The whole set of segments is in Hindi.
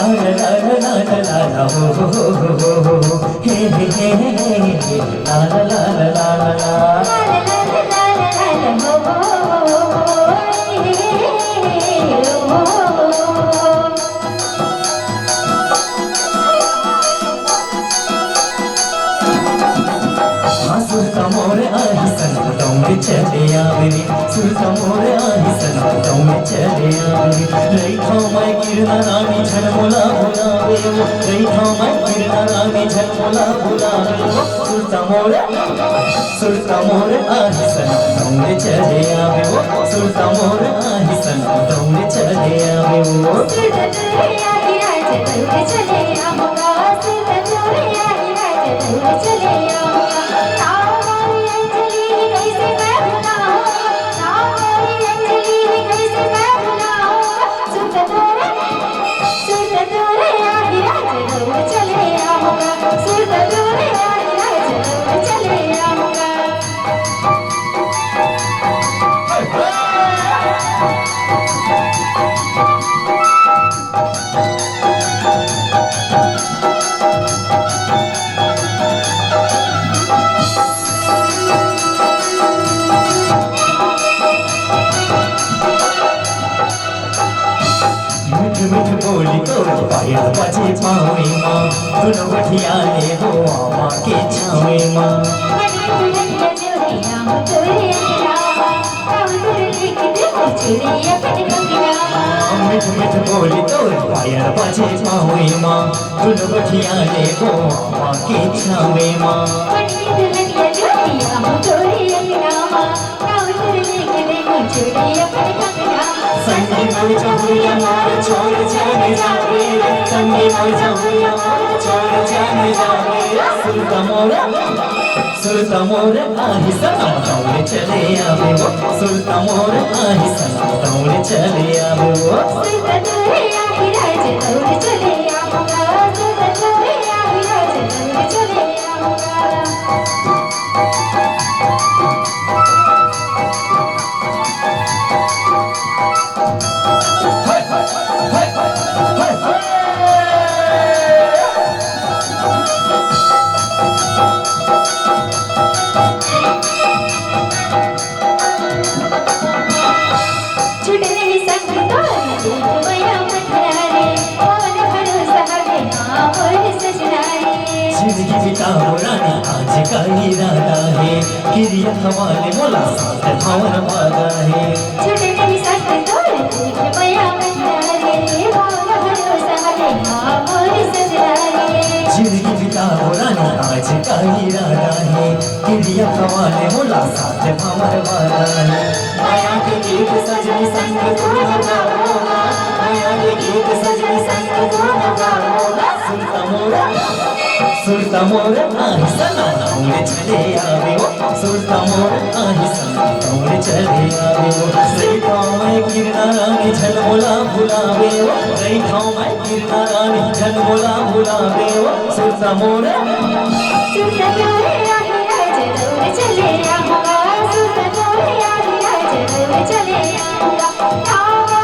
ला ला ला ला ला हो हे ला ला ला ला ला ला सुरता मोरे आही संतों में चले आवेरी सुरता मोरे आही संतों में चले आवेरी रही मैं गिरना रानी झलमोला बुलावे वो रही मैं गिरना रानी झलमोला बुलावे वो सुरता मोरे आही संतों में चले आवे वो सुरता मोरे आही संतों में चले आवे वो सुरता मोरे आही संतों में चले आवे सुरता मोरे आही संतों में चले आवे मिठ बोली तो पायल बजे पावे माँ दोनों बढ़िया ले हो माँ के छावे माँ मिठ मिठ बोली तो पायल बजे पावे माँ दोनों बढ़िया ले हो माँ के छावे माँ संगी मोर जहुरिया मोर छोड़ जाने जावे संगी मोर जहुरिया मोर छोड़ जाने जावे सुरता मोर आही सनम दौड़े चले आवे वो सुरता मोर आही सनम दौड़े चले आवे वो सुरता मोरे आही राज दौड़े चले आवे सुरता मोरे आही राज दौड़े चले जिंदगी बिताओ रानी आज का इरादा है गिरिया हमारे मोला साथ भावन वादा है छुटे नहीं सकते तोरे दिल बया मंदारे भावना भरोसा है मां मोरी सजनारे जिंदगी बिताओ रानी आज का इरादा है गिरिया हमारे मोला साथ भावन वादा है माया के गीत सजनी संग तू न गाओगा माया के गीत सजनी संग तू न गाओगा सुरता मोर आही सनम दौड़े चले आवे वो सुरता मोर आही सनम दौड़े चले आवे वो रही मैं गिरना रानी झलमोला बुलावे वो रही मैं गिरना रानी झलमोला बुलावे वो सुरता मोर आही राज दौड़े चले आवे सुरता मोरे आही राज दौड़े चले आवे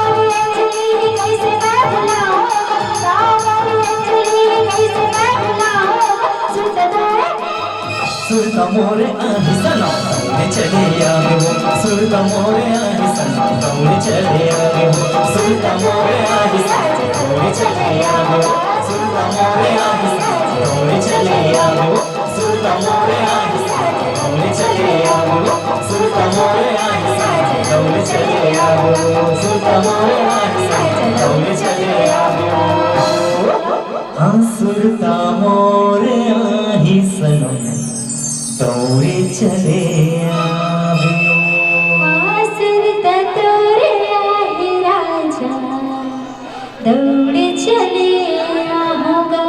सुरता मोरे आही सनम दौड़े चले आवे वो सुरता मोरे आही सनम दौड़े चले आवे वो सुरता मोरे आही सनम दौड़े चले आवे वो सुरता मोरे आही सनम दौड़े चले आवे वो सुरता मोरे आही सनम दौड़े चले आवे वो सुरता मोरे आही सनम दौड़े चले आवे वो सुरता मोरे आही सनम दौड़े चले आवे वो हाँ सुरता मोरे आही सनम दौड़े चले आवे सुरता तोरे आही राजा दौड़े चले आवेगा